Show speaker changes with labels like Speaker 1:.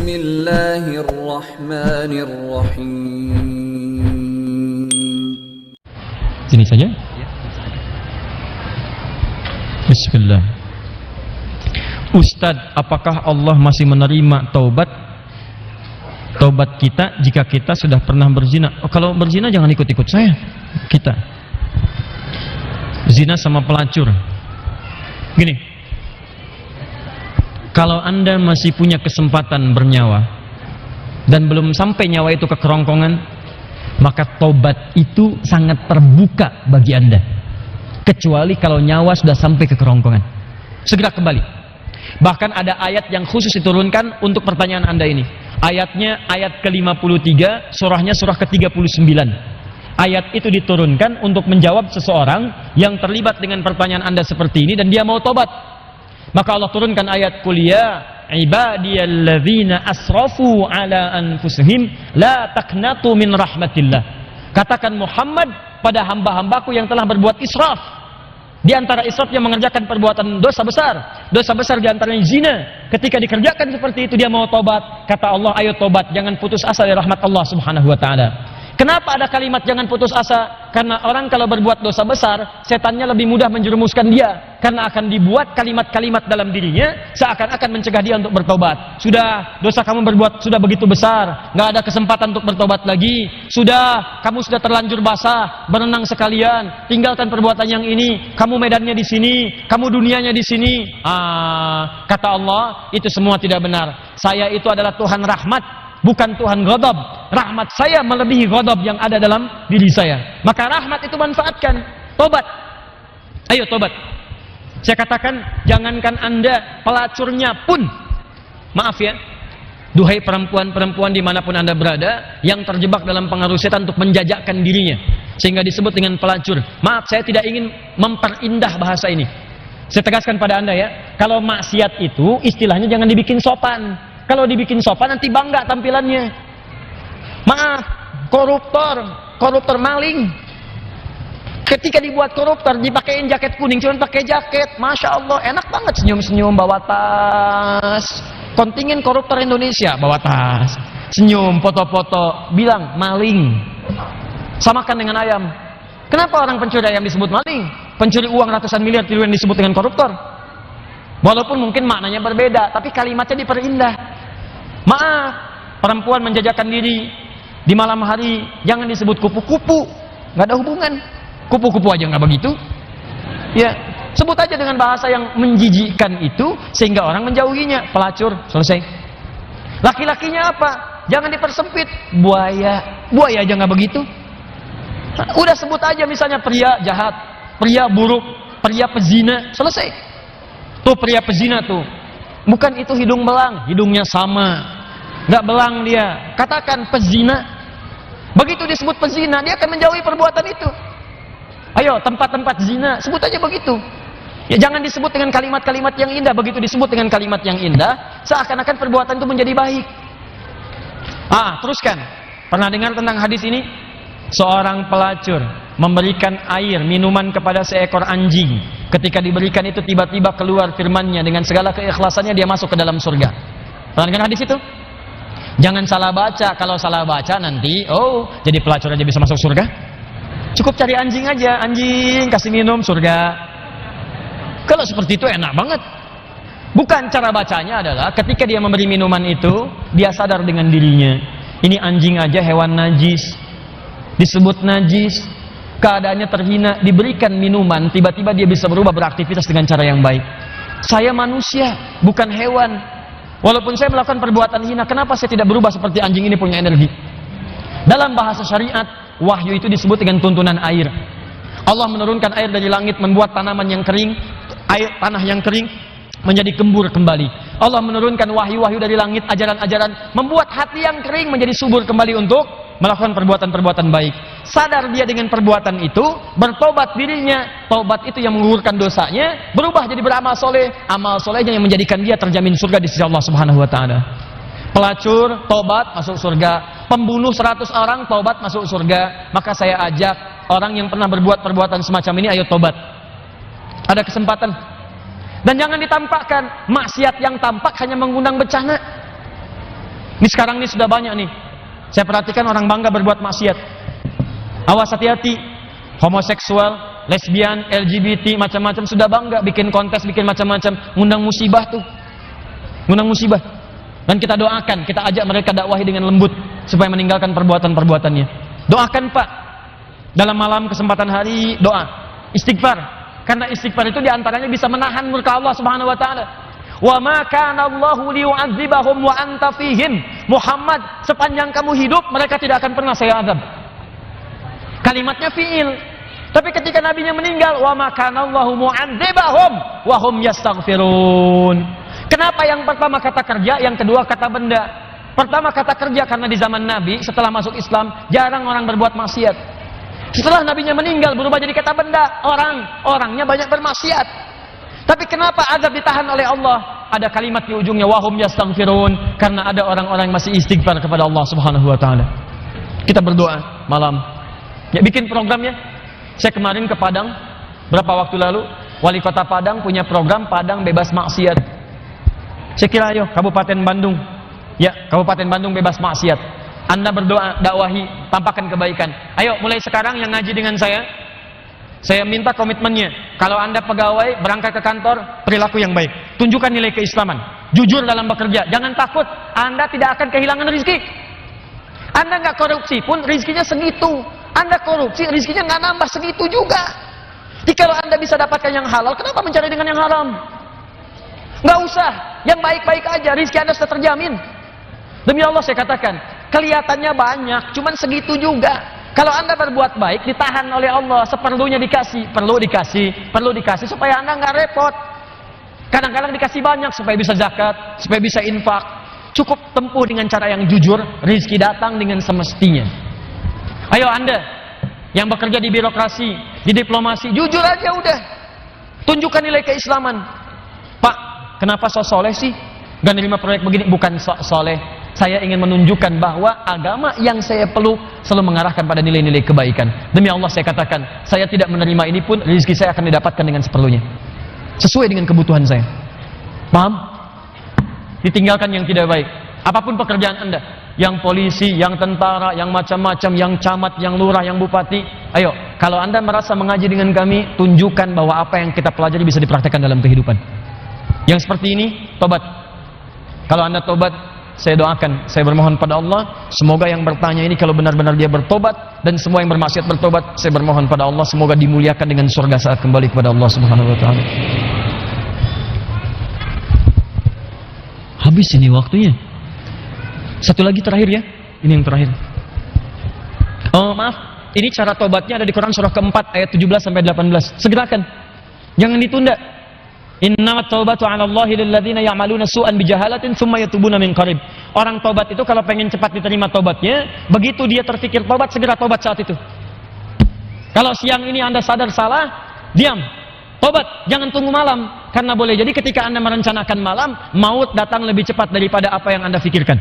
Speaker 1: Bismillahirrahmanirrahim.
Speaker 2: Sini saja. Bismillah. Ustadz, apakah Allah masih menerima taubat kita jika kita sudah pernah berzina? Oh, kalau berzina jangan ikut-ikut saya. Kita zina sama pelacur. Gini, kalau Anda masih punya kesempatan bernyawa dan belum sampai nyawa itu ke kerongkongan, maka taubat itu sangat terbuka bagi Anda. Kecuali kalau nyawa sudah sampai ke kerongkongan, segera kembali. Bahkan ada ayat yang khusus diturunkan untuk pertanyaan Anda ini. Ayatnya ayat ke-53, surahnya surah ke-39. Ayat itu diturunkan untuk menjawab seseorang yang terlibat dengan pertanyaan Anda seperti ini dan dia mau tobat. Maka Allah turunkan ayat kuliah, ibadiyalladzina asrafu ala anfusihim la taqnatu min rahmatillah. Katakan Muhammad pada hamba-hambaku yang telah berbuat israf. Di antara israf yang mengerjakan perbuatan dosa besar di antaranya zina. Ketika dikerjakan seperti itu dia mau tobat. Kata Allah, ayo tobat, jangan putus asa dari rahmat Allah Subhanahu wa taala. Kenapa ada kalimat jangan putus asa? Karena orang kalau berbuat dosa besar, setannya lebih mudah menjerumuskan dia. Karena akan dibuat kalimat-kalimat dalam dirinya seakan-akan mencegah dia untuk bertobat. Sudah, dosa kamu berbuat sudah begitu besar, nggak ada kesempatan untuk bertobat lagi. Sudah, kamu sudah terlanjur basah, berenang sekalian, tinggalkan perbuatan yang ini. Kamu medannya di sini, kamu dunianya di sini. Kata Allah, itu semua tidak benar. Saya itu adalah Tuhan rahmat, bukan Tuhan ghadab. Rahmat saya melebihi ghadab yang ada dalam diri saya. Maka rahmat itu manfaatkan. Tobat. Ayo tobat. Saya katakan, jangankan Anda, pelacurnya pun, maaf ya, duhai perempuan-perempuan dimanapun Anda berada, yang terjebak dalam pengaruh setan untuk menjajakkan dirinya, sehingga disebut dengan pelacur. Maaf, saya tidak ingin memperindah bahasa ini. Saya tegaskan pada Anda ya, kalau maksiat itu, istilahnya jangan dibikin sopan. Kalau dibikin sopan, nanti bangga tampilannya. Maaf, koruptor maling. Ketika dibuat koruptor, dipakein jaket kuning, cuma pakai jaket, masya Allah, enak banget senyum-senyum bawa tas. Kontingen koruptor Indonesia bawa tas, senyum, foto-foto, bilang maling. Samakan dengan ayam. Kenapa orang pencuri ayam disebut maling? Pencuri uang ratusan miliar triliun disebut dengan koruptor. Walaupun mungkin maknanya berbeda, tapi kalimatnya diperindah. Maaf, perempuan menjajakan diri di malam hari, jangan disebut kupu-kupu, nggak ada hubungan. Kupu-kupu aja nggak begitu. Ya, sebut aja dengan bahasa yang menjijikkan itu sehingga orang menjauhinya. Pelacur, selesai. Laki-lakinya apa? Jangan dipersempit. Buaya aja nggak begitu. Udah sebut aja misalnya pria jahat, pria buruk, pria pezina, selesai. Tuh pria pezina tuh. Bukan itu hidung belang, hidungnya sama. Nggak belang dia. Katakan pezina. Begitu disebut pezina, dia akan menjauhi perbuatan itu. Ayo, tempat-tempat zina, sebut aja begitu. Ya jangan disebut dengan kalimat-kalimat yang indah. Begitu disebut dengan kalimat yang indah, seakan-akan perbuatan itu menjadi baik. Teruskan. Pernah dengar tentang hadis ini? Seorang pelacur memberikan air, minuman kepada seekor anjing. Ketika diberikan itu tiba-tiba keluar firman-Nya dengan segala keikhlasannya dia masuk ke dalam surga. Pernah dengar hadis itu? Jangan salah baca. Kalau salah baca nanti, jadi pelacur aja bisa masuk surga? Cukup cari anjing aja, anjing kasih minum surga. Kalau seperti itu enak banget. Bukan, cara bacanya adalah ketika dia memberi minuman itu, dia sadar dengan dirinya. Ini anjing aja hewan najis, disebut najis, keadaannya terhina, diberikan minuman, tiba-tiba dia bisa berubah beraktivitas dengan cara yang baik. Saya manusia, bukan hewan. Walaupun saya melakukan perbuatan hina, kenapa saya tidak berubah seperti anjing ini punya energi? Dalam bahasa syariat, wahyu itu disebut dengan tuntunan air. Allah menurunkan air dari langit, membuat tanaman yang kering, tanah yang kering menjadi gembur kembali. Allah menurunkan wahyu-wahyu dari langit, ajaran-ajaran, membuat hati yang kering menjadi subur kembali untuk melakukan perbuatan-perbuatan baik. Sadar dia dengan perbuatan itu, bertobat dirinya. Taubat itu yang menggugurkan dosanya, berubah jadi beramal soleh. Amal solehnya yang menjadikan dia terjamin surga di sisi Allah Subhanahu wa taala. Pelacur, tobat, masuk surga. Pembunuh 100 orang, tobat, masuk surga. Maka saya ajak orang yang pernah berbuat perbuatan semacam ini, ayo tobat. Ada kesempatan. Dan jangan ditampakkan. Maksiat yang tampak hanya mengundang bencana. Ini sekarang ini sudah banyak nih. Saya perhatikan orang bangga berbuat maksiat. Awas hati-hati. Homoseksual, lesbian, LGBT, macam-macam sudah bangga bikin kontes, bikin macam-macam, ngundang musibah tuh. Ngundang musibah. Dan kita doakan, kita ajak mereka dakwahi dengan lembut supaya meninggalkan perbuatan-perbuatannya. Doakan Pak. Dalam malam kesempatan hari doa, istighfar. Karena istighfar itu diantaranya bisa menahan murka Allah Subhanahu wa taala. Wa ma kana Allahu liyu'adzibahum wa anta fihim. Muhammad, sepanjang kamu hidup mereka tidak akan pernah saya azab. Kalimatnya fi'il. Tapi ketika nabinya meninggal, wa ma kana Allahu mu'adzibahum wa hum yastaghfirun. Kenapa yang pertama kata kerja, yang kedua kata benda? Pertama kata kerja karena di zaman Nabi setelah masuk Islam jarang orang berbuat maksiat. Setelah nabinya meninggal berubah jadi kata benda, orangnya banyak bermaksiat. Tapi kenapa azab ditahan oleh Allah? Ada kalimat di ujungnya wahum yastaghfirun, karena ada orang-orang yang masih istighfar kepada Allah Subhanahu wa taala. Kita berdoa malam. Ya bikin programnya. Saya kemarin ke Padang berapa waktu lalu, Wali Kota Padang punya program Padang bebas maksiat. Saya kira ayo Kabupaten Bandung. Ya, Kabupaten Bandung bebas maksiat. Anda berdoa, dakwahi, tampakkan kebaikan. Ayo mulai sekarang yang ngaji dengan saya minta komitmennya. Kalau Anda pegawai berangkat ke kantor, perilaku yang baik. Tunjukkan nilai keislaman. Jujur dalam bekerja. Jangan takut. Anda tidak akan kehilangan rezeki. Anda nggak korupsi pun rezekinya segitu. Anda korupsi rezekinya nggak nambah segitu juga. Jadi kalau Anda bisa dapatkan yang halal, kenapa mencari dengan yang haram? Nggak usah. Yang baik-baik aja. Rezeki Anda sudah terjamin. Demi Allah saya katakan, kelihatannya banyak, cuman segitu juga. Kalau Anda berbuat baik, ditahan oleh Allah, seperlunya dikasih, perlu dikasih supaya Anda nggak repot. Kadang-kadang dikasih banyak supaya bisa zakat, supaya bisa infak. Cukup tempuh dengan cara yang jujur, rezeki datang dengan semestinya. Ayo Anda yang bekerja di birokrasi, di diplomasi, jujur aja udah. Tunjukkan nilai keislaman. Pak, kenapa sok soleh sih? Gak nerima proyek begini? Bukan sok soleh. Saya ingin menunjukkan bahwa agama yang saya peluk selalu mengarahkan pada nilai-nilai kebaikan. Demi Allah saya katakan, saya tidak menerima ini pun rezeki saya akan didapatkan dengan seperlunya. Sesuai dengan kebutuhan saya. Paham? Ditinggalkan yang tidak baik. Apapun pekerjaan Anda, yang polisi, yang tentara, yang macam-macam, yang camat, yang lurah, yang bupati. Ayo, kalau Anda merasa mengaji dengan kami, tunjukkan bahwa apa yang kita pelajari bisa dipraktekkan dalam kehidupan. Yang seperti ini, tobat. Kalau Anda tobat, saya doakan, saya bermohon pada Allah, semoga yang bertanya ini kalau benar-benar dia bertobat, dan semua yang bermaksiat bertobat, saya bermohon pada Allah semoga dimuliakan dengan surga saat kembali kepada Allah Subhanahu wa taala. Habis ini waktunya. Satu lagi terakhir ya. Ini yang terakhir. Oh, maaf. Ini cara tobatnya ada di Quran surah keempat ayat 17 sampai 18. Segerakan. Jangan ditunda. Innamat taubatu 'ala Allahi lil ladzina ya'maluna su'an bijahalatin tsumma yatubuna min qarib. Orang tobat itu kalau pengen cepat diterima tobatnya, begitu dia terfikir tobat, segera tobat saat itu. Kalau siang ini Anda sadar salah, diam. Tobat, jangan tunggu malam, karena boleh jadi ketika Anda merencanakan malam, maut datang lebih cepat daripada apa yang Anda fikirkan.